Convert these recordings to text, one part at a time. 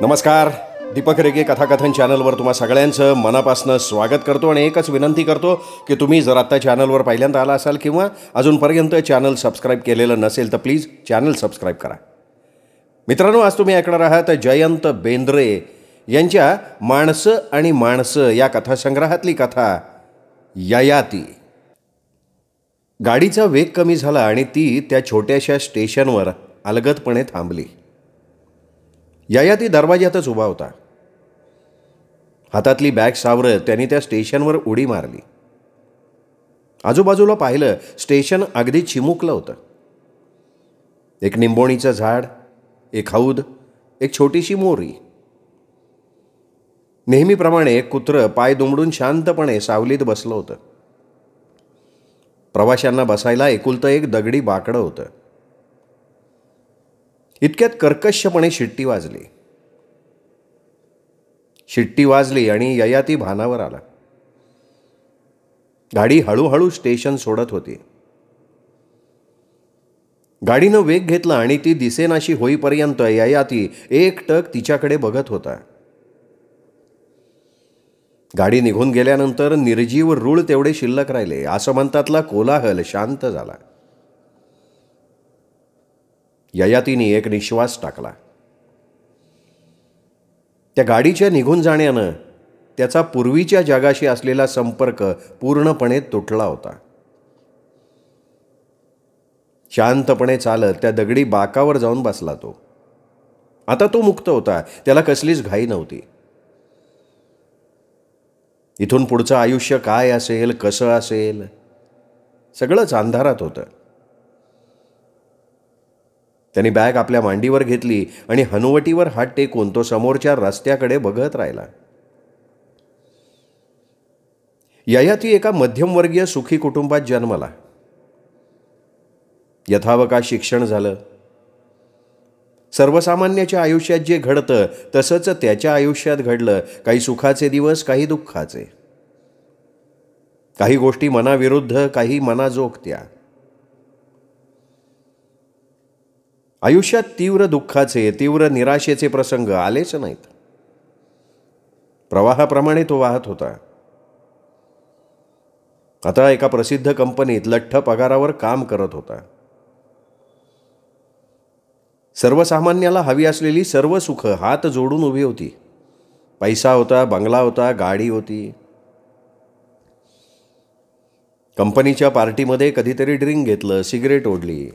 नमस्कार. दीपक रेगे कथाकथन चॅनलवर तुम्हा सगळ्यांचं मनापासून स्वागत करतो आणि एकच विनंती करतो की तुम्ही जर आत्ता चॅनलवर पहिल्यांदा आला असाल किंवा अजूनपर्यंत चॅनल सबस्क्राईब केलेलं नसेल तर प्लीज चॅनल सबस्क्राईब करा. मित्रांनो, आज तुम्ही ऐकणार आहात जयंत बेंद्रे यांच्या माणसं आणि माणसं या कथासंग्रहातली कथा ययाती. गाडीचा वेग कमी झाला आणि ती त्या छोट्याशा स्टेशनवर अलगदपणे थांबली. ययाती दरवाज्यातच उभा होता. हातातली बॅग सावरत त्यांनी त्या स्टेशनवर उडी मारली. आजूबाजूला पाहिलं. स्टेशन अगदी चिमुकलं होतं. एक निंबोणीचं झाड, एक हौद, एक छोटीशी मोरी. नेहमीप्रमाणे एक कुत्रं पाय दुमडून शांतपणे सावलीत बसलं होतं. प्रवाशांना बसायला एकुलतं एक दगडी बाकडं होतं. इतक्यात कर्कशपणे शिट्टी वाजली. शिट्टी वाजली आणि ययाती भानावर आला. गाडी हळूहळू स्टेशन सोडत होती. गाडीनं वेग घेतला आणि ती दिसेनाशी होईपर्यंत ययाती एकटक तिच्याकडे बघत होता. गाडी निघून गेल्यानंतर निर्जीव रूळ तेवढे शिल्लक राहिले. आसमंतातला कोलाहल शांत झाला. ययातीने एक निश्वास टाकला. त्या गाडीच्या निघून जाण्यानं त्याचा पूर्वीच्या जगाशी असलेला संपर्क पूर्णपणे तुटला होता. शांतपणे चालत त्या दगडी बाकावर जाऊन बसला तो. आता तो मुक्त होता. त्याला कसलीच घाई नव्हती. इथून पुढचं आयुष्य काय असेल, कसं असेल, सगळंच अंधारात होतं. त्यांनी बॅग आपल्या मांडीवर घेतली आणि हनुवटीवर हात टेकून तो समोरच्या रस्त्याकडे बघत राहिला. ययाती एका मध्यमवर्गीय सुखी कुटुंबात जन्मला. यथावकाश शिक्षण झालं. सर्वसामान्याच्या आयुष्यात जे घडतं तसंच त्याच्या आयुष्यात घडलं. काही सुखाचे दिवस, काही दुःखाचे. काही गोष्टी मनाविरुद्ध, काही मनाजोगत्या. आयुष्यात तीव्र दुःखाचे, तीव्र निराशेचे प्रसंग आलेच नाहीत. प्रवाहाप्रमाणे तो वाहत होता. आता एका प्रसिद्ध कंपनीत लठ्ठ पगारावर काम करत होता. सर्वसामान्याला हवी असलेली सर्व सुख हात जोडून उभी होती. पैसा होता, बंगला होता, गाडी होती. कंपनीच्या पार्टीमध्ये कधीतरी ड्रिंक घेतलं, सिगरेट ओढली.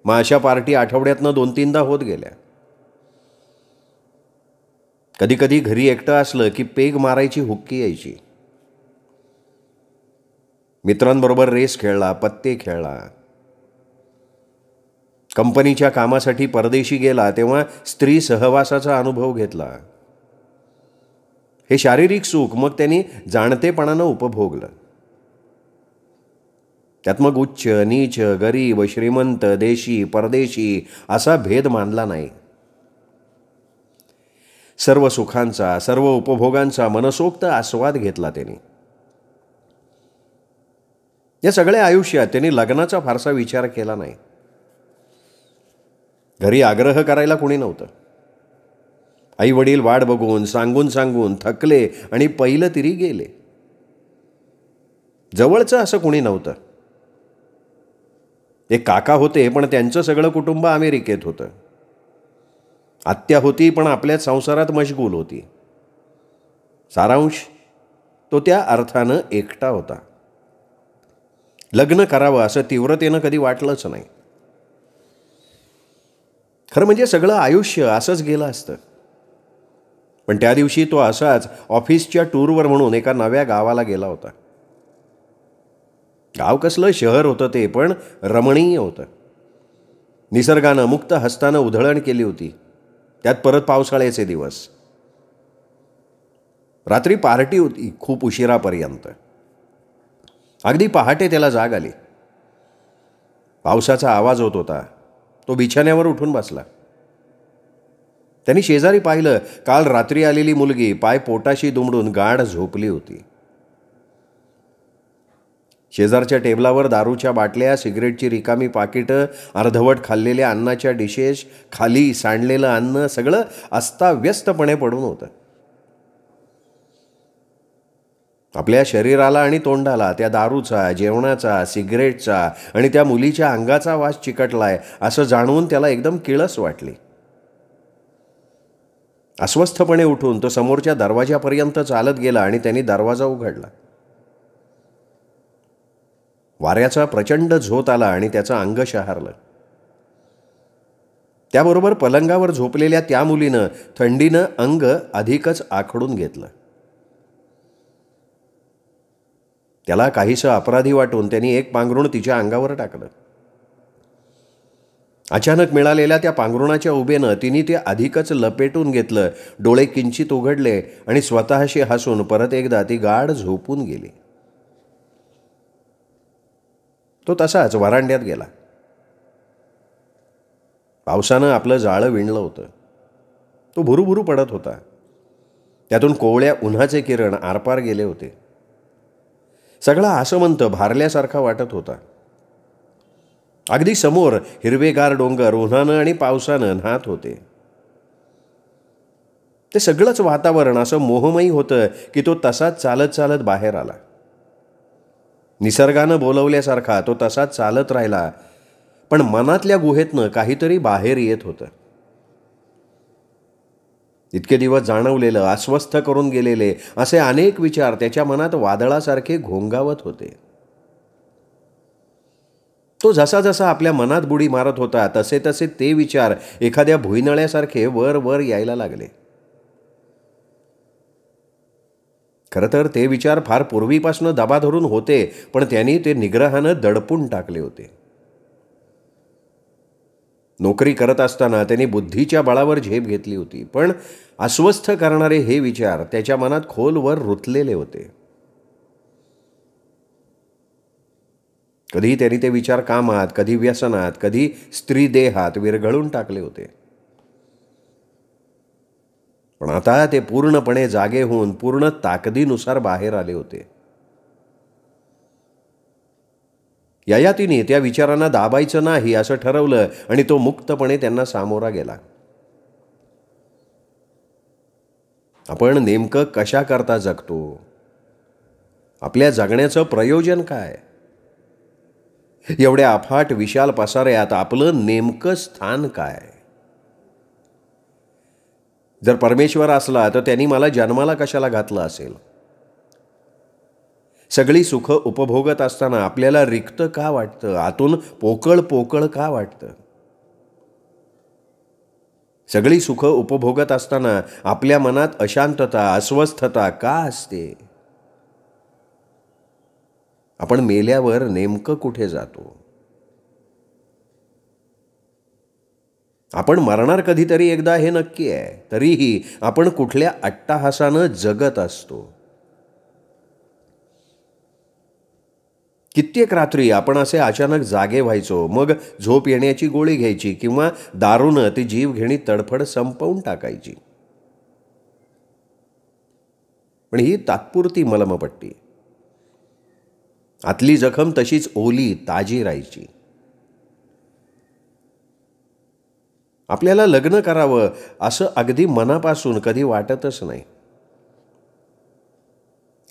मग अशा पार्टी आठवड्यातनं 2-3दा होत गेल्या. कधी कधी घरी एकटं असलं की पेग मारायची हुक्की यायची. मित्रांबरोबर रेस खेळला, पत्ते खेळला. कंपनीच्या कामासाठी परदेशी गेला तेव्हा स्त्री सहवासाचा अनुभव घेतला. हे शारीरिक सुख मग त्यांनी जाणतेपणानं उपभोगलं. त्यात मग उच्च, नीच, गरीब, श्रीमंत, देशी, परदेशी असा भेद मानला नाही. सर्व सुखांचा, सर्व उपभोगांचा मनसोक्त आस्वाद घेतला त्यांनी. या सगळ्या आयुष्यात त्यांनी लग्नाचा फारसा विचार केला नाही. घरी आग्रह करायला कोणी नव्हतं. आई वडील वाट बघून सांगून थकले आणि पहिलं तरी गेले. जवळचं असं कोणी नव्हतं. एक काका होते पण त्यांचं सगळं कुटुंब अमेरिकेत होतं. आत्या होती पण आपल्याच संसारात मशगूल होती. सारांश, तो त्या अर्थानं एकटा होता. लग्न करावं असं तीव्रतेनं कधी वाटलंच नाही. खरं म्हणजे सगळं आयुष्य असंच गेलं असतं. पण त्या दिवशी तो असाच ऑफिसच्या टूरवर म्हणून एका नव्या गावाला गेला होता. गाव कसलं, शहर होतं ते, पण रमणीय होतं. निसर्गानं मुक्त हस्तानं उधळण केली होती. त्यात परत पावसाळ्याचे दिवस. रात्री पार्टी होती खूप उशिरापर्यंत. अगदी पहाटे त्याला जाग आली. पावसाचा आवाज होत होता. तो बिछाण्यावर उठून बसला. त्यांनी शेजारी पाहिलं. काल रात्री आलेली मुलगी पाय पोटाशी दुमडून गाढ झोपली होती. शेजारच्या टेबलावर दारूच्या बाटल्या, सिगरेटची रिकामी पाकिटं, अर्धवट खाल्लेल्या अन्नाच्या डिशेस, खाली सांडलेलं अन्न सगळं अस्ताव्यस्तपणे पडून होतं. आपल्या शरीराला आणि तोंडाला त्या दारूचा, जेवणाचा, सिगरेटचा आणि त्या मुलीच्या अंगाचा वास चिकटलाय असं जाणवून त्याला एकदम किळस वाटली. अस्वस्थपणे उठून तो समोरच्या दरवाजापर्यंत चालत गेला आणि त्यांनी दरवाजा उघडला. वाऱ्याचा प्रचंड झोत आला आणि त्याचं अंग शहारलं. त्याबरोबर पलंगावर झोपलेल्या त्या मुलीनं थंडीनं अंग अधिकच आखडून घेतलं. त्याला काहीसं अपराधी वाटून त्यांनी एक पांघरूण तिच्या अंगावर टाकलं. अचानक मिळालेल्या त्या पांघरुणाच्या उभेनं तिने ते अधिकच लपेटून घेतलं. डोळे किंचित उघडले आणि स्वतःशी हसून परत एकदा ती गाढ झोपून गेली. तो तसाच वरांड्यात गेला. पावसानं आपलं जाळं विणलं होतं. तो भुरूभुरू पडत होता. त्यातून कोवळ्या उन्हाचे किरण आरपार गेले होते. सगळा आसमंत भारल्यासारखा वाटत होता. अगदी समोर हिरवेगार डोंगर उन्हानं आणि पावसानं न्हात होते. ते सगळंच वातावरण असं मोहमयी होतं की तो तसाच चालत चालत बाहेर आला. निसर्गानं बोलवल्यासारखा तो तसाच चालत राहिला. पण मनातल्या गुहेतनं काहीतरी बाहेर येत होतं. इतके दिवस जाणवलेलं, अस्वस्थ करून गेलेले असे अनेक विचार त्याच्या मनात वादळासारखे घोंगावत होते. तो जसा जसा आपल्या मनात बुडी मारत होता तसे तसे ते विचार एखाद्या भुईनळ्यासारखे वर वर यायला लागले. खरं तर ते विचार फार पूर्वीपासून दबा धरून होते, पण त्यांनी ते निग्रहानं दडपून टाकले होते. नोकरी करत असताना त्यांनी बुद्धीच्या बळावर झेप घेतली होती, पण अस्वस्थ करणारे हे विचार त्याच्या मनात खोलवर रुतलेले होते. कधी त्यांनी ते विचार कामात, कधी व्यसनात, कधी स्त्री देहात विरघळून टाकले होते. पण आता ते पूर्णपणे जागे होऊन पूर्ण ताकदीनुसार बाहेर आले होते. ययातीने त्या विचारांना दाबायचं नाही असं ठरवलं आणि तो मुक्तपणे त्यांना सामोरा गेला. आपण नेमकं कशा करता जगतो? आपल्या जगण्याचं प्रयोजन काय? एवढ्या अफाट विशाल पसाऱ्यात आपलं नेमकं स्थान काय? जर परमेश्वर असला तर त्यांनी मला जन्माला कशाला घातलं असेल? सगळी सुख उपभोगत असताना आपल्याला रिक्त का वाटतं? आतून पोकळ पोकळ का वाटतं? सगळी सुख उपभोगत असताना आपल्या मनात अशांतता, अस्वस्थता का असते? आपण मेल्यावर नेमकं कुठे जातो? आपण मरणार कधीतरी एकदा हे नक्की आहे. तरीही आपण कुठल्या अट्टाहासानं जगत असतो? कित्येक रात्री आपण असे अचानक जागे व्हायचो, मग झोप येण्याची गोळी घ्यायची किंवा दारूनं ती जीवघेणी तडफड संपवून टाकायची. पण ही तात्पुरती मलमपट्टी. आतली जखम तशीच ओली ताजी राहायची. आपल्याला लग्न करावं असं अगदी मनापासून कधी वाटतच नाही.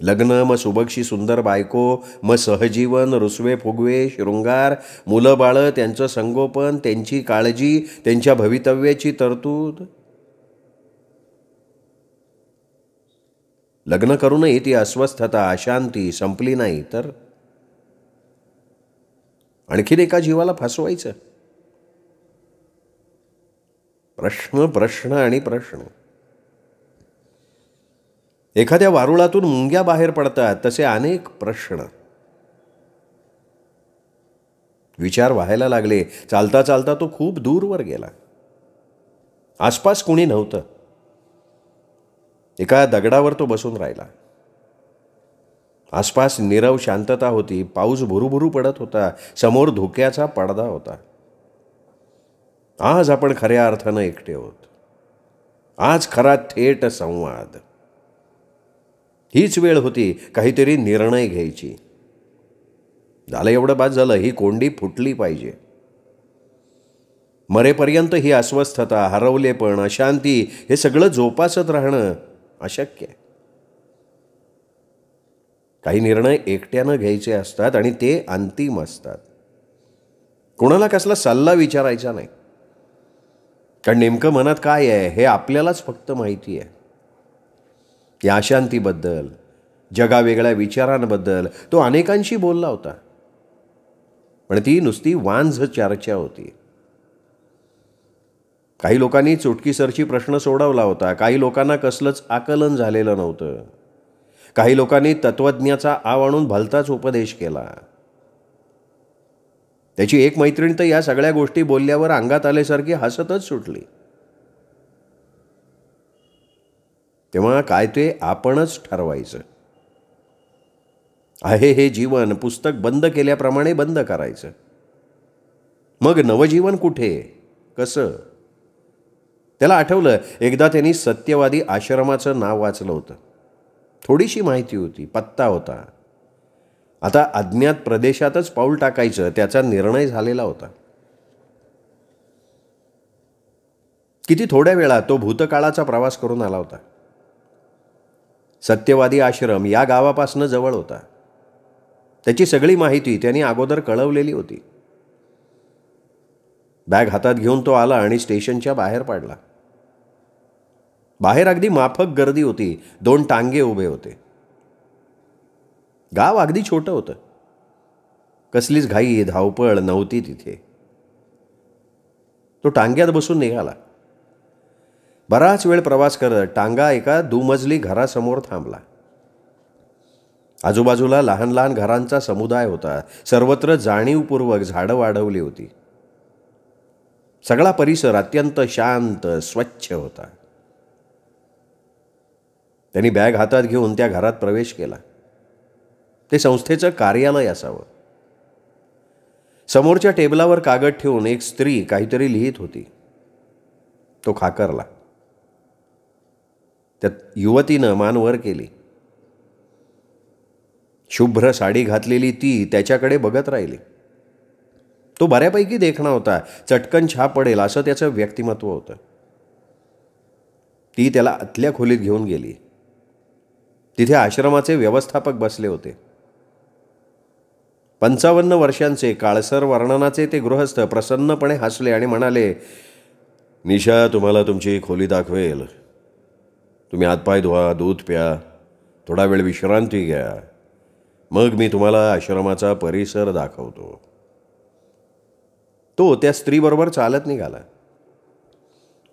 लग्न, मग सुबकशी सुंदर बायको, मग सहजीवन, रुसवे फुगवे, शृंगार, मुलं बाळं, त्यांचं संगोपन, त्यांची काळजी, त्यांच्या भवितव्याची तरतूद. लग्न करूनही ती अस्वस्थता, अशांती संपली नाही तर आणखीन एका जीवाला फसवायचं. प्रश्न प्रश्न आणि प्रश्न. एखाद्या वारुळातून मुंग्या बाहेर पडतात तसे अनेक प्रश्न. विचार व्हायला लागले. चालता चालता तो खूप दूरवर गेला. आसपास कुणी नव्हतं. एका दगडावर तो बसून राहिला. आसपास नीरव शांतता होती. पाऊस भुरूभुरू पडत होता. समोर धुक्याचा पडदा होता. आज आपण खऱ्या अर्थानं एकटे आहोत. आज खरा थेट संवाद. हीच वेळ होती काहीतरी निर्णय घ्यायची. झालं एवढं बाद झालं, ही कोंडी फुटली पाहिजे. मरेपर्यंत ही अस्वस्थता, हरवलेपण, अशांती हे सगळं जोपासत राहणं अशक्य आहे. काही निर्णय एकट्यानं घ्यायचे असतात आणि ते अंतिम असतात. कोणाला कसला सल्ला विचारायचा नाही, कारण नेमकं मनात काय आहे हे आपल्यालाच फक्त माहिती आहे. या अशांतीबद्दल, जगावेगळ्या विचारांबद्दल तो अनेकांशी बोलला होता, पण ती नुसती वांझ चर्चा होती. काही लोकांनी चुटकीसरची प्रश्न सोडवला होता, काही लोकांना कसलंच आकलन झालेलं नव्हतं, काही लोकांनी तत्त्वज्ञाचा आव आणून भलताच उपदेश केला. त्याची एक मैत्रीण तर या सगळ्या गोष्टी बोलल्यावर अंगात आल्यासारखी हसतच सुटली. तेव्हा काय ते आपणच ठरवायचं. आहे हे जीवन पुस्तक बंद केल्याप्रमाणे बंद करायचं. मग नवजीवन कुठे, कसं? त्याला आठवलं, एकदा त्यांनी सत्यवादी आश्रमाचं नाव वाचलं होतं. थोडीशी माहिती होती, पत्ता होता. आता अज्ञात प्रदेशातच पाऊल टाकायचं त्याचा निर्णय झालेला होता. किती थोड्या वेळात तो भूतकाळाचा प्रवास करून आला होता. सत्यवादी आश्रम या गावापासून जवळ होता. त्याची सगळी माहिती त्यांनी अगोदर कळवलेली होती. बॅग हातात घेऊन तो आला आणि स्टेशनच्या बाहेर पडला. बाहेर अगदी माफक गर्दी होती. 2 टांगे उभे होते. गाव अगदी छोटं होतं. कसलीच घाई धावपळ नव्हती तिथे. तो टांग्यात बसून निघाला. बराच वेळ प्रवास करत टांगा एका दुमजली घरासमोर थांबला. आजूबाजूला लहान लहान घरांचा समुदाय होता. सर्वत्र जाणीवपूर्वक झाडं वाढवली होती. सगळा परिसर अत्यंत शांत स्वच्छ होता. त्यांनी बॅग हातात घेऊन त्या घरात प्रवेश केला. ते संस्थेचं कार्यालय असावं. समोरच्या टेबलावर कागद ठेवून एक स्त्री काहीतरी लिहित होती. तो खाकरला. त्या युवतीनं मान वर केली. शुभ्र साडी घातलेली ती त्याच्याकडे बघत राहिली. तो बऱ्यापैकी देखणा होता. चटकन छाप पडेल असं त्याचं व्यक्तिमत्व होतं. ती त्याला आतल्या खोलीत घेऊन गेली. तिथे आश्रमाचे व्यवस्थापक बसले होते. 55 वर्षांचे काळसर वर्णनाचे ते गृहस्थ प्रसन्नपणे हसले आणि म्हणाले, निशा तुम्हाला तुमची खोली दाखवेल. तुम्ही हातपाय धुवा, दूध प्या, थोडा वेळ विश्रांती घ्या. मग मी तुम्हाला आश्रमाचा परिसर दाखवतो. तो त्या स्त्रीबरोबर चालत निघाला.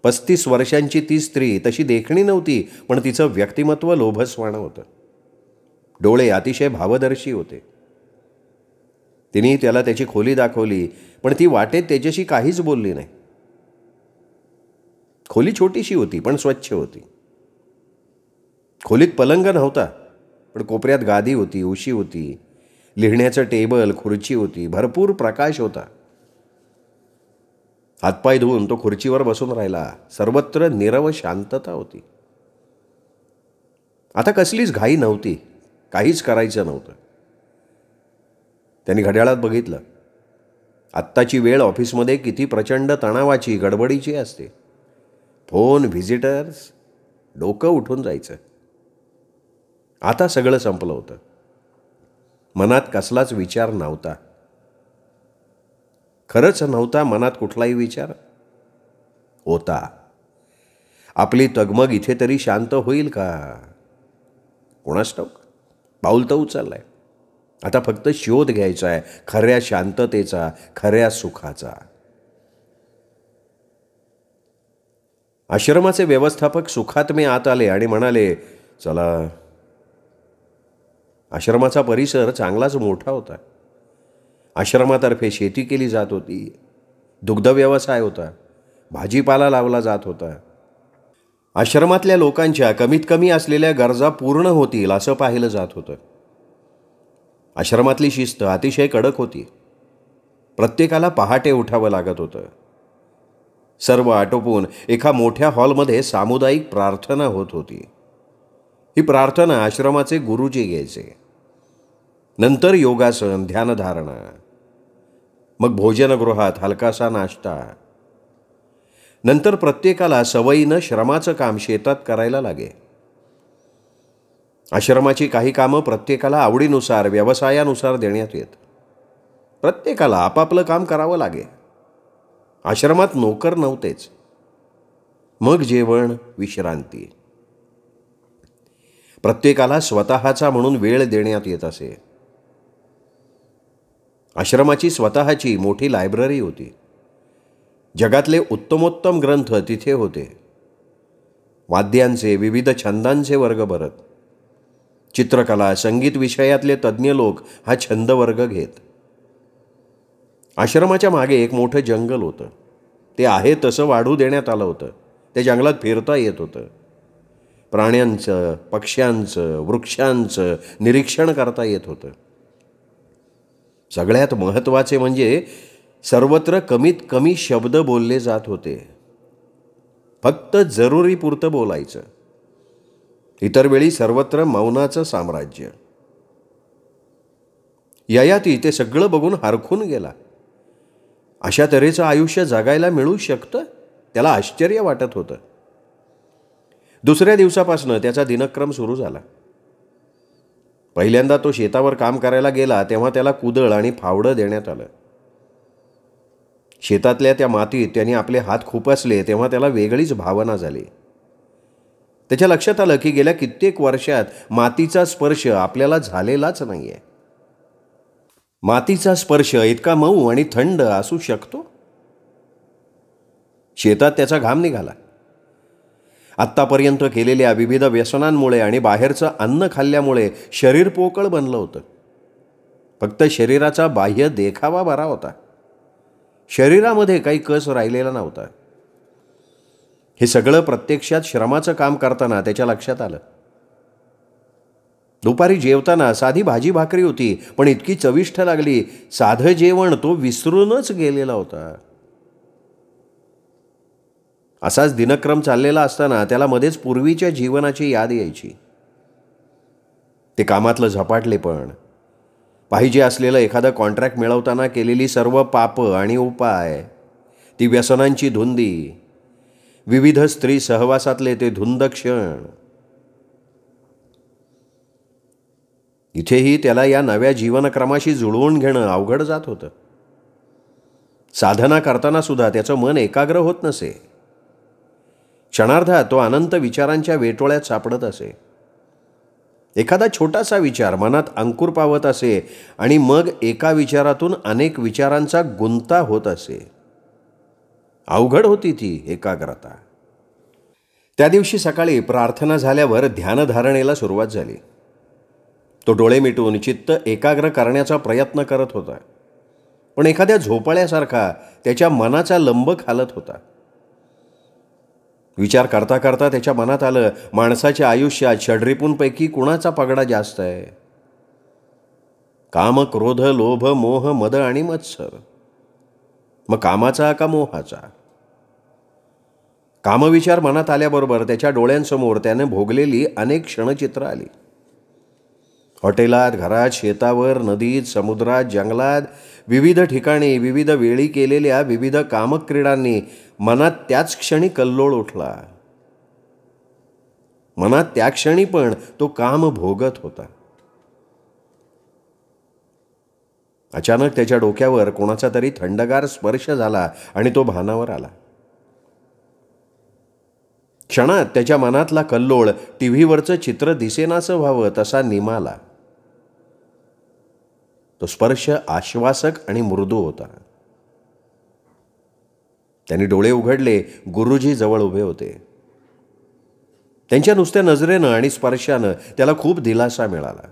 35 वर्षांची ती स्त्री तशी देखणी नव्हती, पण तिचं व्यक्तिमत्व लोभसवाणं होतं. डोळे अतिशय भावदर्शी होते. तिने त्याला त्याची खोली दाखवली, पण ती वाटेत त्याच्याशी काहीच बोलली नाही. खोली छोटीशी होती, पण स्वच्छ होती. खोलीत पलंग नव्हता, पण कोपऱ्यात गादी होती, उशी होती, लिहिण्याचं टेबल, खुर्ची होती. भरपूर प्रकाश होता. हातपाय धुवून तो खुर्चीवर बसून राहिला. सर्वत्र नीरव शांतता होती. आता कसलीच घाई नव्हती. काहीच करायचं नव्हतं. त्यांनी घड्याळात बघितलं. आत्ताची वेळ ऑफिसमध्ये किती प्रचंड तणावाची, गडबडीची असते. फोन, व्हिजिटर्स, डोकं उठून जायचं. आता सगळं संपलं होतं. मनात कसलाच विचार नव्हता. खरंच नव्हता मनात कुठलाही विचार. होता. आपली तगमग इथे तरी शांत होईल का? कोणास ठाऊक. पाऊल तर उचललंय. आता फक्त शोध घ्यायचा आहे खऱ्या शांततेचा, खऱ्या सुखाचा. आश्रमाचे व्यवस्थापक सुखात्मे आत आले आणि म्हणाले, चला. आश्रमाचा परिसर चांगलाच मोठा होता. आश्रमातर्फे शेती केली जात होती. दुग्ध व्यवसाय होता. भाजीपाला लावला जात होता. आश्रमातल्या लोकांच्या कमीत कमी असलेल्या गरजा पूर्ण होतील असं पाहिलं जात होतं. आश्रमातली शिस्त अतिशय कडक होती. प्रत्येकाला पहाटे उठावं लागत होतं. सर्व आटोपून एका मोठ्या हॉलमध्ये सामुदायिक प्रार्थना होत होती. ही प्रार्थना आश्रमाचे गुरुजी घ्यायचे. नंतर योगासन, ध्यानधारणा, मग भोजनगृहात हलकासा नाश्ता. नंतर प्रत्येकाला सवयीनं श्रमाचं काम शेतात करायला लागे. आश्रमाची काही कामं प्रत्येकाला आवडीनुसार, व्यवसायानुसार देण्यात येत. प्रत्येकाला आपापलं काम करावं लागे. आश्रमात नोकर नव्हतेच. मग जेवण, विश्रांती. प्रत्येकाला स्वतःचा म्हणून वेळ देण्यात येत असे. आश्रमाची स्वतःची मोठी लायब्ररी होती. जगातले उत्तमोत्तम ग्रंथ तिथे होते. वाद्यांचे, विविध छंदांचे वर्ग भरत. चित्रकला, संगीत विषयातले तज्ज्ञ लोक हा छंद वर्ग घेत. आश्रमाच्या मागे एक मोठं जंगल होतं. ते आहे तसं वाढू देण्यात आलं होतं. त्या जंगलात फिरता येत होतं. प्राण्यांचं, पक्ष्यांचं, वृक्षांचं निरीक्षण करता येत होतं. सगळ्यात महत्त्वाचे म्हणजे सर्वत्र कमीत कमी शब्द बोलले जात होते. फक्त जरुरीपुरतं बोलायचं. इतर वेळी सर्वत्र मौनाचं साम्राज्य. ययाती ते सगळं बघून हरखून गेला. अशा तऱ्हेचं आयुष्य जगायला मिळू शकतं? त्याला आश्चर्य वाटत होतं. दुसऱ्या दिवसापासून त्याचा दिनक्रम सुरू झाला. पहिल्यांदा तो शेतावर काम करायला गेला तेव्हा त्याला कुदळ आणि फावडं देण्यात आलं. शेतातल्या त्या मातीत त्याने आपले हात खुपसले तेव्हा त्याला वेगळीच भावना झाली. त्याच्या लक्षात आलं की गेल्या कित्येक वर्षात मातीचा स्पर्श आपल्याला झालेलाच नाहीये. मातीचा स्पर्श इतका मऊ आणि थंड असू शकतो? शेतात त्याचा घाम निघाला. आत्तापर्यंत केलेल्या विविध व्यसनांमुळे आणि बाहेरचं अन्न खाल्ल्यामुळे शरीर पोकळ बनलं होतं. फक्त शरीराचा बाह्य देखावा बरा होता. शरीरामध्ये काही कस राहिलेला नव्हता. हे सगळं प्रत्यक्षात श्रमाचं काम करताना त्याच्या लक्षात आलं. दुपारी जेवताना साधी भाजी भाकरी होती, पण इतकी चविष्ट लागली. साधं जेवण तो विसरूनच गेलेला होता. असाच दिनक्रम चाललेला असताना त्याला मध्येच पूर्वीच्या जीवनाची याद यायची. ते कामातलं झपाटलेपण, पाहिजे असलेलं एखादं कॉन्ट्रॅक्ट मिळवताना केलेली सर्व पापं आणि उपाय, ती व्यसनांची धुंदी, विविध स्त्री सहवासातले ते धुंद क्षण. इथेही त्याला या नव्या जीवनक्रमाशी जुळवून घेणं अवघड जात होतं. साधना करताना सुद्धा त्याचं मन एकाग्र होत नसे. क्षणार्धात तो अनंत विचारांच्या वेटोळ्यात सापडत असे. एखादा छोटासा विचार मनात अंकुर पावत असे आणि मग एका विचारातून अनेक विचारांचा गुंता होत असे. अवघड होती ती एकाग्रता. त्या दिवशी सकाळी प्रार्थना झाल्यावर ध्यानधारणेला सुरुवात झाली. तो डोळे मिटून चित्त एकाग्र करण्याचा प्रयत्न करत होता. पण एखाद्या झोपाळ्यासारखा त्याच्या मनाचा लंब खालत होता. विचार करता करता त्याच्या मनात आलं, माणसाच्या आयुष्यात षड्रिपूंपैकी कुणाचा पगडा जास्त आहे? काम, क्रोध, लोभ, मोह, मद आणि मत्सर. मग कामाचा का मोहाचा? कामविचार मनात आल्याबरोबर त्याच्या डोळ्यांसमोर त्याने भोगलेली अनेक क्षणचित्र आली. हॉटेलात, घरात, शेतावर, नदीत, समुद्रात, जंगलात, विविध ठिकाणी, विविध वेळी केलेल्या विविध कामक्रीडांनी मनात त्याच क्षणी कल्लोळ उठला. मनात त्या क्षणी पण तो काम भोगत होता. अचानक त्याच्या डोक्यावर कोणाचा तरी थंडगार स्पर्श झाला आणि तो भानावर आला. क्षणात त्याच्या मनातला कल्लोळ टीव्हीवरचं चित्र दिसेनासं व्हावं तसा निमाला. तो स्पर्श आश्वासक आणि मृदू होता. त्यांनी डोळे उघडले. गुरुजी जवळ उभे होते. त्यांच्या नुसत्या नजरेनं आणि स्पर्शानं त्याला खूप दिलासा मिळाला.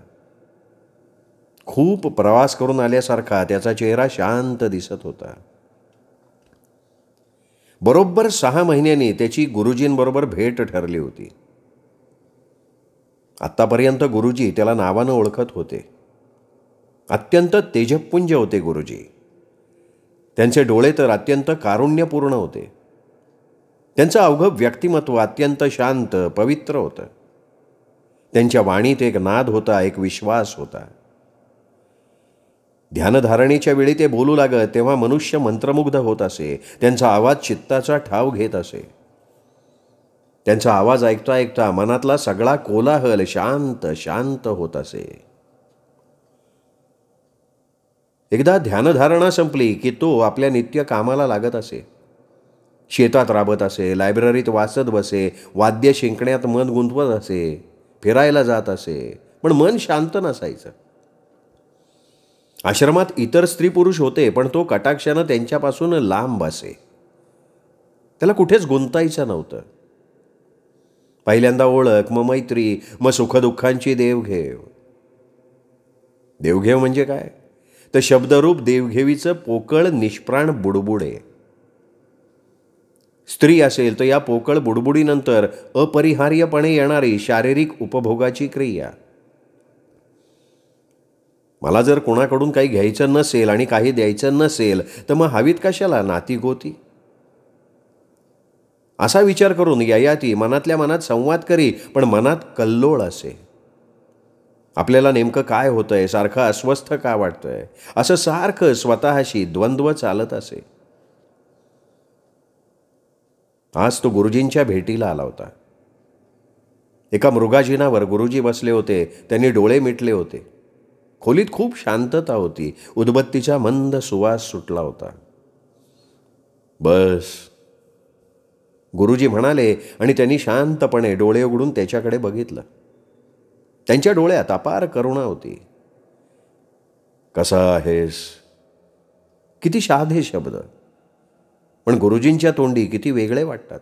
खूप प्रवास करून आल्यासारखा त्याचा चेहरा शांत दिसत होता. बरोबर 6 महिन्यांनी त्याची गुरुजींबरोबर भेट ठरली होती. आत्तापर्यंत गुरुजी त्याला नावानं ओळखत होते. अत्यंत तेजपुंज होते गुरुजी. त्यांचे डोळे तर अत्यंत कारुण्यपूर्ण होते. त्यांचं अवघं व्यक्तिमत्व अत्यंत शांत, पवित्र होतं. त्यांच्या वाणीत एक नाद होता, एक विश्वास होता. ध्यानधारणेच्या वेळी ते बोलू लागत तेव्हा मनुष्य मंत्रमुग्ध होत असे. त्यांचा आवाज चित्ताचा ठाव घेत असे. त्यांचा आवाज ऐकता ऐकता मनातला सगळा कोलाहल शांत शांत होत असे. एकदा ध्यानधारणा संपली की तो आपल्या नित्य कामाला लागत असे. शेतात राबत असे, लायब्ररीत वाचत बसे, वाद्य शिंकण्यात मन गुंतवत असे, फिरायला जात असे, पण मन शांत नसायचं. आश्रमात इतर स्त्री पुरुष होते, पण तो कटाक्षानं त्यांच्यापासून लांब असे. त्याला कुठेच गुंतायचं नव्हतं. पहिल्यांदा ओळख, मग मैत्री, मग सुखदुःखांची देवघेव. देवघेव म्हणजे काय? तर शब्दरूप देवघेवीचं पोकळ निष्प्राण बुडबुडे. स्त्री असेल तर या पोकळ बुडबुडीनंतर अपरिहार्यपणे येणारी शारीरिक उपभोगाची क्रिया. मला जर कोणाकडून काही घ्यायचं नसेल आणि काही द्यायचं नसेल तर मग हवीत कशाला नाती गोती? असा विचार करून ययाती मनातल्या मनात संवाद करी, पण मनात कल्लोळ असे. आपल्याला नेमकं काय होतंय, सारखं अस्वस्थ का वाटतंय, असं सारखं स्वतःशी द्वंद्व चालत असे. आज तो गुरुजींच्या भेटीला आला होता. एका मृगाजिनावर गुरुजी बसले होते. त्यांनी डोळे मिटले होते. खोलीत खूप शांतता होती. उदबत्तीचा मंद सुवास सुटला होता. बस, गुरुजी म्हणाले आणि त्यांनी शांतपणे डोळे उघडून त्याच्याकडे बघितलं. त्यांच्या डोळ्यात अपार करुणा होती. कसा आहेस? किती साधे शब्द, पण गुरुजींच्या तोंडी किती वेगळे वाटतात.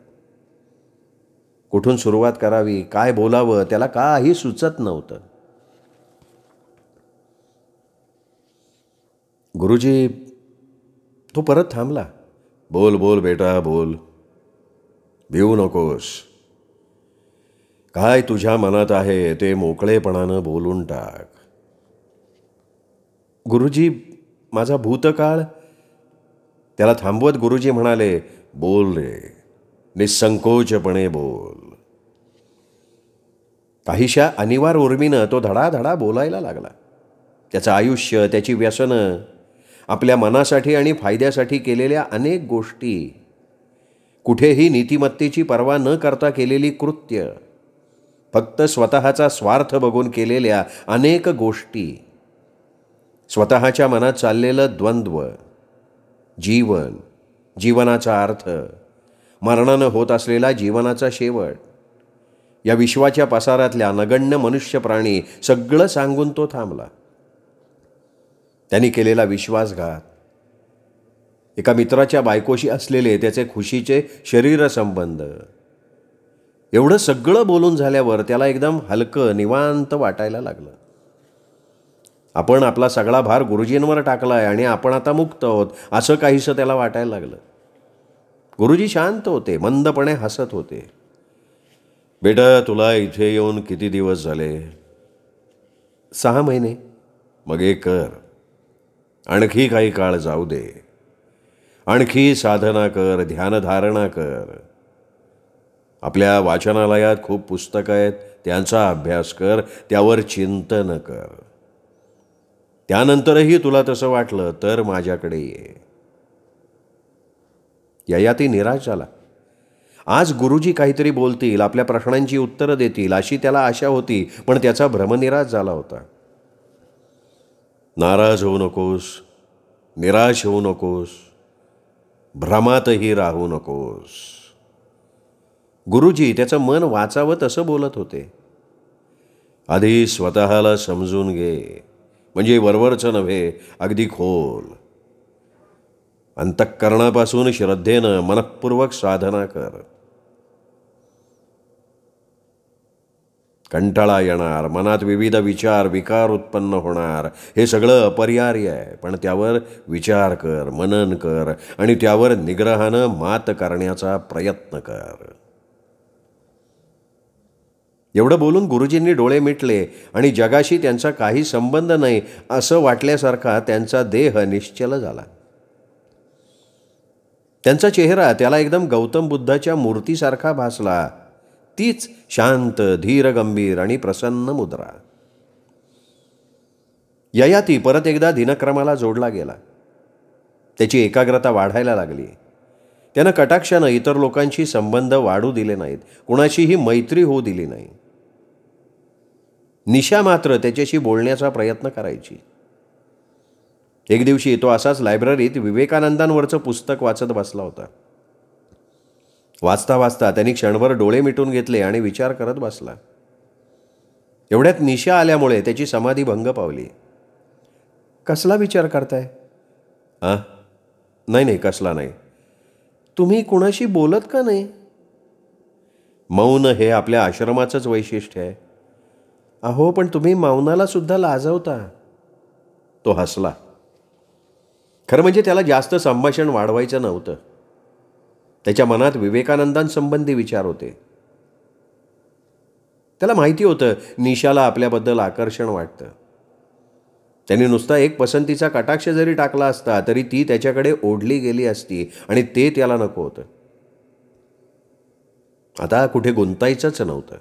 कुठून सुरुवात करावी, काय बोलावं, त्याला काही सुचत नव्हतं. गुरुजी, तो परत थांबला. बोल बोल बेटा बोल, भिवू नकोस. काय तुझ्या मनात आहे ते मोकळेपणानं बोलून टाक. गुरुजी, माझा भूतकाळ. त्याला थांबवत गुरुजी म्हणाले, बोल रे, निसंकोचपणे बोल. काहीशा अनिवार्य उर्मीनं तो धडाधडा बोलायला लागला. त्याचं आयुष्य, त्याची व्यसनं, आपल्या मनासाठी आणि फायद्यासाठी केलेल्या अनेक गोष्टी, कुठेही नीतिमत्तेची पर्वा न करता केलेली कृत्य, फक्त स्वतःचा स्वार्थ बघून केलेल्या अनेक गोष्टी, स्वतःच्या मनात चाललेलं द्वंद्व, जीवन, जीवनाचा अर्थ, मरणानं होत असलेला जीवनाचा शेवट, या विश्वाच्या पसारातल्या नगण्य मनुष्य प्राणी सगळं सांगून तो थांबला. त्यांनी केलेला विश्वासघात, एका मित्राच्या बायकोशी असलेले त्याचे खुशीचे शरीर संबंध, एवढं सगळं बोलून झाल्यावर त्याला एकदम हलकं निवांत वाटायला लागलं. आपण आपला सगळा भार गुरुजींवर टाकलाय आणि आपण आता मुक्त आहोत असं काहीसं त्याला वाटायला लागलं. गुरुजी शांत होते, मंदपणे हसत होते. बेटा, तुला इथे येऊन किती दिवस झाले? 6 महिने. मग एक कर, आणखी काही काळ जाऊ दे. आणखी साधना कर, ध्यानधारणा कर. आपल्या वाचनालयात खूप पुस्तकं आहेत, त्यांचा अभ्यास कर, त्यावर चिंतन कर. त्यानंतरही तुला तसं वाटलं तर माझ्याकडे ये. ययाती निराश झाला. आज गुरुजी काहीतरी बोलतील, आपल्या प्रश्नांची उत्तरं देतील अशी त्याला आशा होती, पण त्याचा भ्रमनिराश झाला होता. नाराज होऊ नकोस, निराश होऊ नकोस, भ्रमातही राहू नकोस. गुरुजी त्याचं मन वाचावं तसं बोलत होते. आधी स्वतःला समजून घे, म्हणजे वरवरचं नव्हे, अगदी खोल. अंतःकरणापासून श्रद्धेनं मनःपूर्वक साधना कर. कंटाळा येणार, मनात विविध विचार विकार उत्पन्न होणार, हे सगळं अपरिहार्य आहे, पण त्यावर विचार कर, मनन कर आणि त्यावर निग्रहानं मात करण्याचा प्रयत्न कर. एवढं बोलून गुरुजींनी डोळे मिटले आणि जगाशी त्यांचा काही संबंध नाही असं वाटल्यासारखा त्यांचा देह निश्चल झाला. त्यांचा चेहरा त्याला एकदम गौतम बुद्धाच्या मूर्तीसारखा भासला. तीच शांत, धीर, गंभीर आणि प्रसन्न मुद्रा. ययाती परत एकदा दिनक्रमाला जोडला गेला. त्याची एकाग्रता वाढायला लागली. त्यानं कटाक्षानं इतर लोकांशी संबंध वाढू दिले नाहीत, कुणाशीही मैत्री होऊ दिली नाही. निशा मात्र त्याच्याशी बोलण्याचा प्रयत्न करायची. एक दिवशी तो असाच लायब्ररीत विवेकानंदांवरचं पुस्तक वाचत बसला होता. वाचता वाचता त्यांनी क्षणभर डोळे मिटून घेतले आणि विचार करत बसला. एवढ्यात निशा आल्यामुळे त्याची समाधी भंग पावली. कसला विचार करताय? नाही नाही, कसला नाही. तुम्ही कुणाशी बोलत का नाही? मौन हे आपल्या आश्रमाचंच वैशिष्ट्य आहे. अहो, पण तुम्ही मौनाला सुद्धा लाजवता. तो हसला. खरं म्हणजे त्याला जास्त संभाषण वाढवायचं नव्हतं. त्याच्या मनात विवेकानंदांसंबंधी विचार होते. त्याला माहिती होतं निशाला आपल्याबद्दल आकर्षण वाटतं. त्यांनी नुसता एक पसंतीचा कटाक्ष जरी टाकला असता तरी ती त्याच्याकडे ओढली गेली असती आणि ते त्याला नको होतं. आता कुठे गुंतायचंच नव्हतं.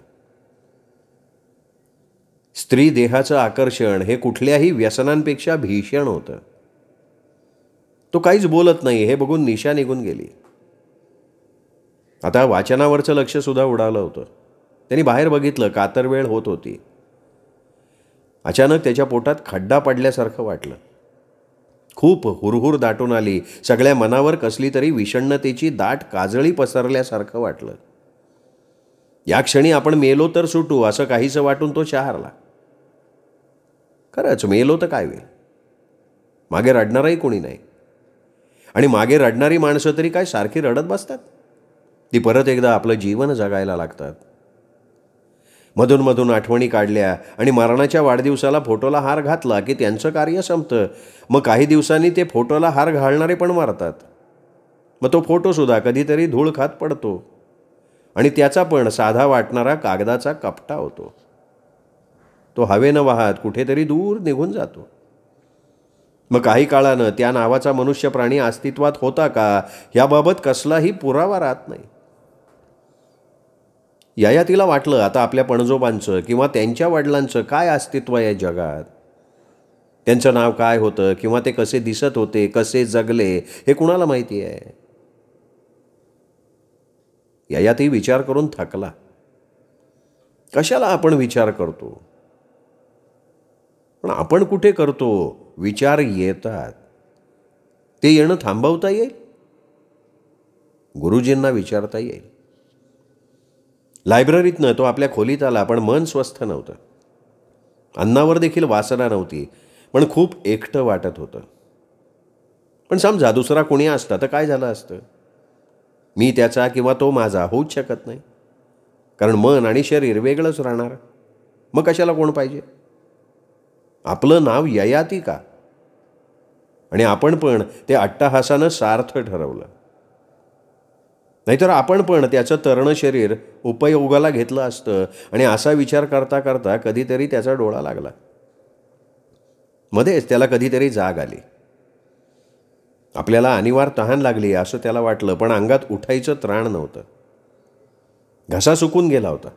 स्त्री देहाचं आकर्षण हे कुठल्याही व्यसनांपेक्षा भीषण होतं. तो काहीच बोलत नाही हे बघून निशा निघून गेली. आता वाचनावरचं लक्ष सुद्धा उडालं होतं. त्यांनी बाहेर बघितलं. कातर वेळ होत होती. अचानक त्याच्या पोटात खड्डा पडल्यासारखं वाटलं. खूप हुरहुर दाटून आली. सगळ्या मनावर कसली तरी विषण्णतेची दाट काजळी पसरल्यासारखं वाटलं. या क्षणी आपण मेलो तर सुटू असं काहीसं वाटून तो शहारला. खरंच मेलो तर काय होईल? मागे रडणारही कोणी नाही. आणि मागे रडणारी माणसं तरी काय सारखी रडत बसतात? ती परत एकदा आपलं जीवन जगायला लागतात. मधून मधून आठवणी काढल्या आणि मरणाच्या वाढदिवसाला फोटोला हार घातला की त्यांचं कार्य संपतं. मग काही दिवसांनी ते फोटोला हार घालणारे पण मरतात. मग तो फोटोसुद्धा कधीतरी धूळ खात पडतो आणि त्याचा पण साधा वाटणारा कागदाचा कपटा होतो. तो हवेनं वाहत कुठेतरी दूर निघून जातो. मग काही काळानं त्या नावाचा मनुष्य प्राणी अस्तित्वात होता का याबाबत कसलाही पुरावा राहत नाही. ययातीला वाटलं आता आपल्या पणजोबांचं किंवा त्यांच्या वडिलांचं काय अस्तित्व आहे जगात. त्यांचं नाव काय होतं किंवा ते कसे दिसत होते, कसे जगले हे कुणाला माहिती आहे? ययाती विचार करून थकला. कशाला आपण विचार करतो? पण आपण कुठे करतो? विचार येतात. ते येणं थांबवता येईल? गुरुजींना विचारता येईल. लायब्ररीतनं तो आपल्या खोलीत आला, पण मन स्वस्थ नव्हतं. अन्नावर देखील वासना नव्हती, पण खूप एकटं वाटत होतं. पण समजा दुसरा कोणी असता तर काय झालं असतं? मी त्याचा किंवा तो माझा होऊच शकत नाही, कारण मन आणि शरीर वेगळंच राहणार. मग कशाला कोण पाहिजे? आपलं नाव ययाती का? आणि आपण पण ते अट्टहासानं सार्थ ठरवलं. नाहीतर आपण पण त्याचं तरुण शरीर उपयोगाला घेतलं असतं. आणि असा विचार करता करता कधीतरी त्याचा डोळा लागला. मध्येच त्याला कधीतरी जाग आली. आपल्याला अनिवार्य तहान लागली असं त्याला वाटलं, पण अंगात उठायचं त्राण नव्हतं. घसा सुकून गेला होता.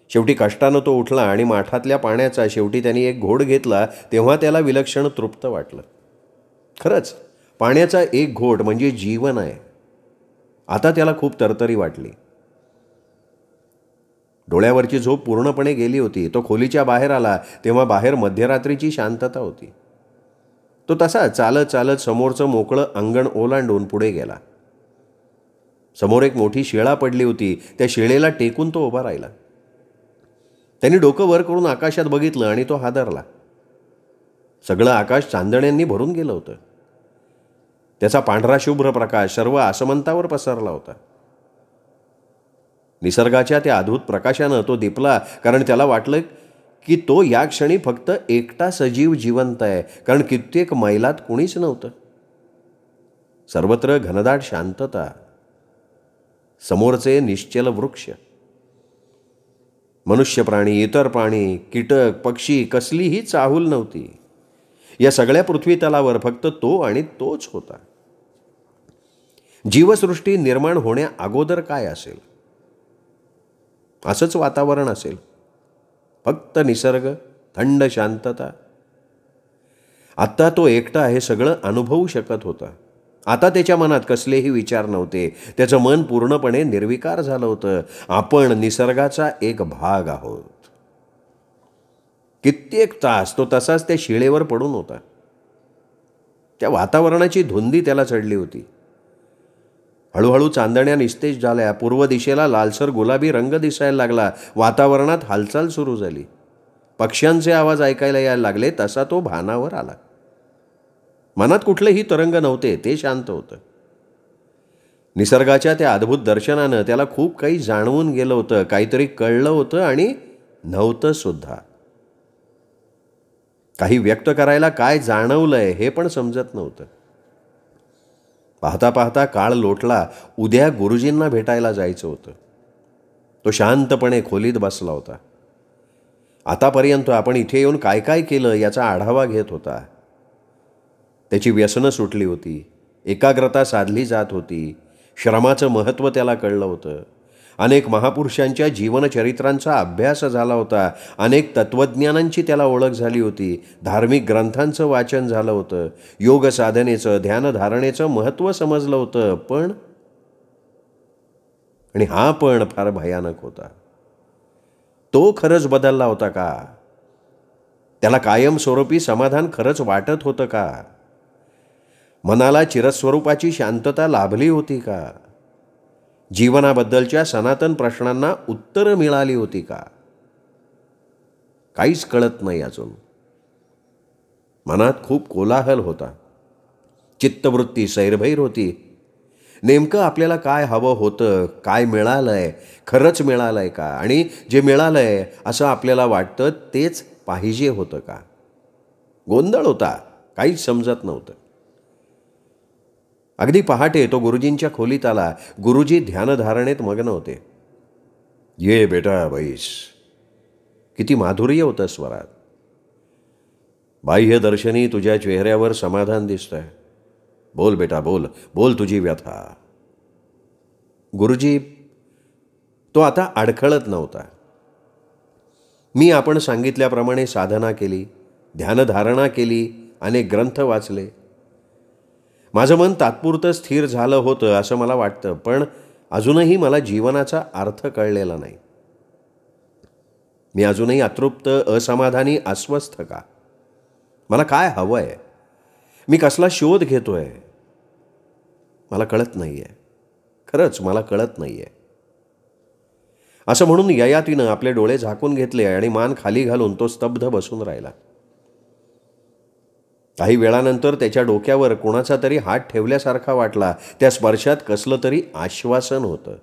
शेवटी कष्टानं तो उठला आणि माठातल्या पाण्याचा शेवटी त्यांनी एक घोट घेतला. तेव्हा त्याला विलक्षण तृप्त वाटलं. खरंच पाण्याचा एक घोट म्हणजे जीवन आहे. आता त्याला खूप तरतरी वाटली. डोळ्यावरची झोप पूर्णपणे गेली होती. तो खोलीच्या बाहेर आला तेव्हा बाहेर मध्यरात्रीची शांतता होती. तो तसा चालत चालत समोरचं मोकळं अंगण ओलांडून पुढे गेला. समोर एक मोठी शिळा पडली होती. त्या शिळेला टेकून तो उभा राहिला. त्यांनी डोकं वर करून आकाशात बघितलं आणि तो हादरला. सगळं आकाश चांदण्यांनी भरून गेलं होतं. त्याचा पांढरा शुभ्र प्रकाश सर्व आसमंतावर पसरला होता. निसर्गाच्या त्या अद्भुत प्रकाशानं तो दिपला, कारण त्याला वाटलं की तो या क्षणी फक्त एकटा सजीव जिवंत आहे, कारण कित्येक मैलात कुणीच नव्हतं. सर्वत्र घनदाट शांतता. समोरचे निश्चल वृक्ष, मनुष्य प्राणी, इतर प्राणी, कीटक, पक्षी कसलीही चाहूल नव्हती. या सगळ्या पृथ्वी तलावर फक्त तो आणि तोच होता. जीवसृष्टी निर्माण होण्या अगोदर काय असेल? असंच वातावरण असेल. फक्त निसर्ग, थंड शांतता आत्ता तो एकटा हे सगळं अनुभवू शकत होता. आता त्याच्या मनात कसलेही विचार नव्हते. त्याचं मन पूर्णपणे निर्विकार झालं होतं. आपण निसर्गाचा एक भाग आहोत. कित्येक तास तो तसाच त्या शिळेवर पडून होता. त्या वातावरणाची धुंदी त्याला चढली होती. हळूहळू चांदण्या निस्तेज झाल्या. पूर्व दिशेला लालसर गुलाबी रंग दिसायला लागला. वातावरणात हालचाल सुरू झाली. पक्ष्यांचे आवाज ऐकायला यायला लागले. तसा तो भानावर आला. मनात कुठलेही तरंग नव्हते. ते शांत होतं. निसर्गाच्या त्या अद्भुत दर्शनानं त्याला खूप काही जाणवून गेलं होतं. काहीतरी कळलं होतं आणि नव्हतं सुद्धा. काही व्यक्त करायला काय जाणवलंय हे पण समजत नव्हतं. पाहता पाहता काळ लोटला. उद्या गुरुजींना भेटायला जायचं होतं. तो शांतपणे खोलीत बसला होता. आतापर्यंत आपण इथे येऊन काय काय केलं याचा आढावा घेत होता. त्याची व्यसनं सुटली होती. एकाग्रता साधली जात होती. श्रमाचं महत्त्व त्याला कळलं होतं. अनेक महापुरुषांच्या जीवनचरित्रांचा अभ्यास झाला होता. अनेक तत्त्वज्ञानांची त्याला ओळख झाली होती. धार्मिक ग्रंथांचं वाचन झालं होतं. योग साधनेचं, ध्यानधारणेचं महत्त्व समजलं होतं. पण आणि हा पण फार भयानक होता. तो खरंच बदलला होता का? त्याला कायमस्वरूपी समाधान खरंच वाटत होतं का? मनाला चिरस्वरूपाची शांतता लाभली होती का? जीवनाबद्दलच्या सनातन प्रश्नांना उत्तरं मिळाली होती का? काहीच कळत नाही अजून. मनात खूप कोलाहल होता. चित्तवृत्ती सैरभैर होती. नेमकं आपल्याला काय हवं होतं, काय मिळालंय, खरंच मिळालंय का? आणि जे मिळालंय असं आपल्याला वाटतं तेच पाहिजे होतं का? गोंधळ होता. काहीच समजत नव्हतं. अगदी पहाटे तो गुरुजींच्या खोलीत आला. गुरुजी ध्यानधारणेत मग्न होते. ये बेटा बैस. किती माधुर्य होतं स्वरात. बाह्य दर्शनी तुझ्या चेहऱ्यावर समाधान दिसतंय. बोल बेटा बोल. बोल तुझी व्यथा. गुरुजी तो आता अडखळत नव्हता. मी आपण सांगितल्याप्रमाणे साधना केली, ध्यानधारणा केली, अनेक ग्रंथ वाचले. माझं मन तात्पुरतं स्थिर झालं होतं असं मला वाटतं. पण अजूनही मला जीवनाचा अर्थ कळलेला नाही. मी अजूनही अतृप्त, असमाधानी, अस्वस्थ का? मला काय हवंय? मी कसला शोध घेतोय? मला कळत नाहीये. खरंच मला कळत नाहीये. असं म्हणून ययातीनं आपले डोळे झाकून घेतले आणि मान खाली घालून तो स्तब्ध बसून राहिला. काही वेळानंतर त्याच्या डोक्यावर कोणाचा तरी हात ठेवल्यासारखा वाटला. त्या स्पर्शात कसलं तरी आश्वासन होतं.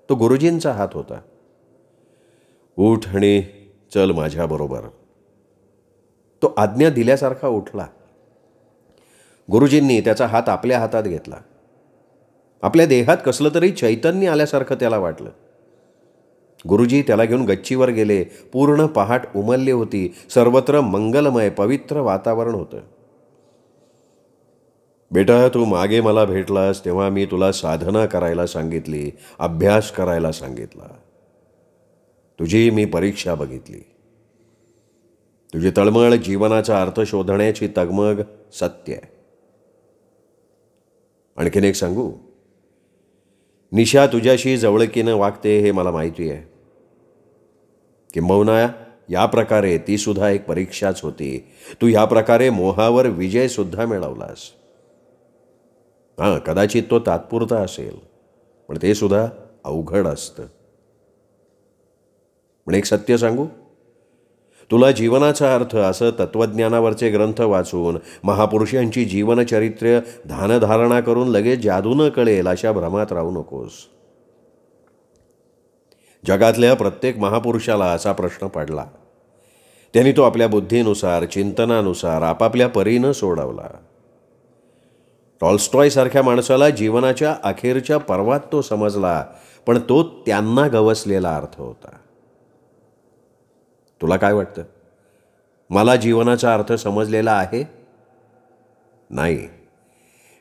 तो गुरुजींचा हात होता. उठ आणि चल माझ्याबरोबर. तो आज्ञा दिल्यासारखा उठला. गुरुजींनी त्याचा हात आपल्या हातात घेतला. आपल्या देहात कसलं तरी चैतन्य आल्यासारखं त्याला वाटलं. गुरुजी त्याला घेऊन गच्चीवर गेले. पूर्ण पहाट उमलली होती. सर्वत्र मंगलमय पवित्र वातावरण होतं. बेटा तू मागे मला भेटलास तेव्हा मी तुला साधना करायला सांगितली, अभ्यास करायला सांगितला. तुझी मी परीक्षा बघितली. तुझी तळमळ, जीवनाचा अर्थ शोधण्याची तगमग सत्य आहे. आणखीन एक सांगू? निशा तुझ्याशी जवळकीनं वागते हे मला माहिती आहे. किंबहुना या प्रकारे ती सुद्धा एक परीक्षाच होती. तू या प्रकारे मोहावर विजय सुद्धा मिळवलास. हां, कदाचित तो तात्पुरता असेल, पण ते सुद्धा अवघड असतं. पण एक सत्य सांगू? तुला जीवनाचा अर्थ असं तत्त्वज्ञानावरचे ग्रंथ वाचून, महापुरुषांची जीवनचरित्र ध्यानधारणा करून लगेच जादूनं कळेल अशा भ्रमात राहू नकोस. जगातल्या प्रत्येक महापुरुषाला असा प्रश्न पडला. त्यांनी तो आपल्या बुद्धीनुसार, चिंतनानुसार, आपापल्या परीनं सोडवला. टॉल्स्टॉयसारख्या माणसाला जीवनाच्या अखेरच्या पर्वात तो समजला, पण तो त्यांना गवसलेला अर्थ होता. तुला काय वाटतं? मला जीवनाचा अर्थ समजलेला आहे? नाही.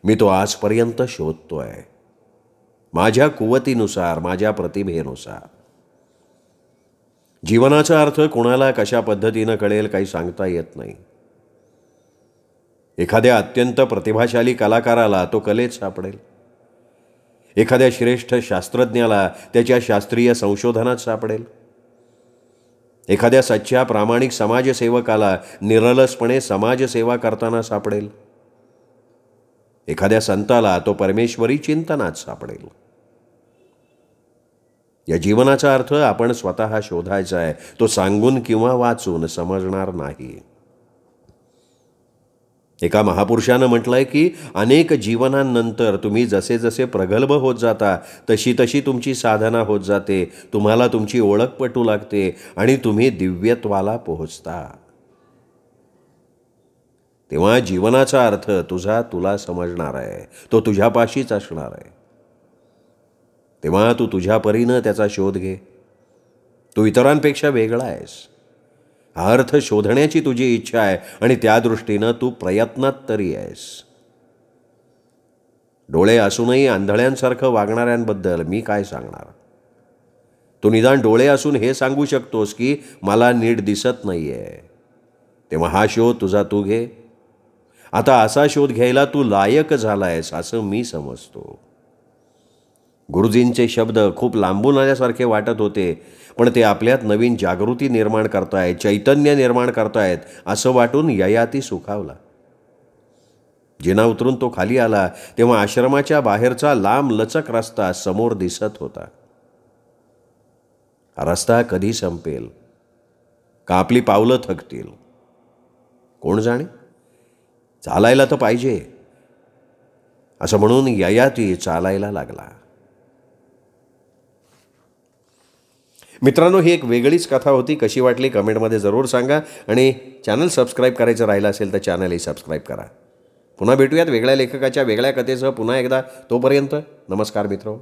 मी तो आजपर्यंत शोधतोय. माझ्या कुवतीनुसार, माझ्या प्रतिभेनुसार. जीवनाचा अर्थ कोणाला कशा पद्धतीनं कळेल काही सांगता येत नाही. एखाद्या अत्यंत प्रतिभाशाली कलाकाराला तो कलेत सापडेल. एखाद्या श्रेष्ठ शास्त्रज्ञाला त्याच्या शास्त्रीय संशोधनात सापडेल. एखाद्या सच्च्या प्रामाणिक समाजसेवकाला निरलसपणे समाजसेवा करताना सापडेल. एखाद्या संताला तो परमेश्वरी चिंतनात सापडेल. या जीवनाचा अर्थ आपण स्वतः शोधायचा आहे. तो सांगून किंवा वाचून समजणार नाही. एका महापुरुषानं म्हटलंय की अनेक जीवनांनंतर तुम्ही जसे जसे प्रगल्भ होत जाता तशी तशी तुमची साधना होत जाते. तुम्हाला तुमची ओळख पटू लागते आणि तुम्ही दिव्यत्वाला पोहोचता. तेव्हा जीवनाचा अर्थ तुला समजणार आहे. तो तुझ्यापाशीच असणार आहे. तेव्हा तू तुझ्या परीनं त्याचा शोध घे. तू इतरांपेक्षा वेगळा आहेस. हा अर्थ शोधण्याची तुझी इच्छा आहे आणि त्या दृष्टीनं तू प्रयत्नात तरी आहेस. डोळे असूनही आंधळ्यांसारखं वागणाऱ्यांबद्दल मी काय सांगणार. तू निदान डोळे असून हे सांगू शकतोस की मला नीट दिसत नाहीये. तेव्हा हा शोध तुझा तू घे. आता असा शोध घ्यायला तू लायक झालायस असं मी समजतो. गुरुजींचे शब्द खूप लांबून आल्यासारखे वाटत होते, पण ते आपल्यात नवीन जागृती निर्माण करतायत, चैतन्य निर्माण करतायत असं वाटून ययाती सुखावला. जिना उतरून तो खाली आला तेव्हा आश्रमाच्या बाहेरचा लांब लचक रस्ता समोर दिसत होता. हा रस्ता कधी संपेल का आपली पावलं थकतील कोण जाणे. चालायला तर पाहिजे असं म्हणून ययाती चालायला लागला. मित्रांनो, ही एक वेगळीच कथा होती. कशी वाटली कमेंटमध्ये जरूर सांगा आणि चॅनल सबस्क्राईब करायचं राहिलं असेल तर चॅनलही सबस्क्राईब करा. पुन्हा भेटूयात वेगळ्या लेखकाच्या वेगळ्या कथेसह पुन्हा एकदा. तोपर्यंत नमस्कार मित्र.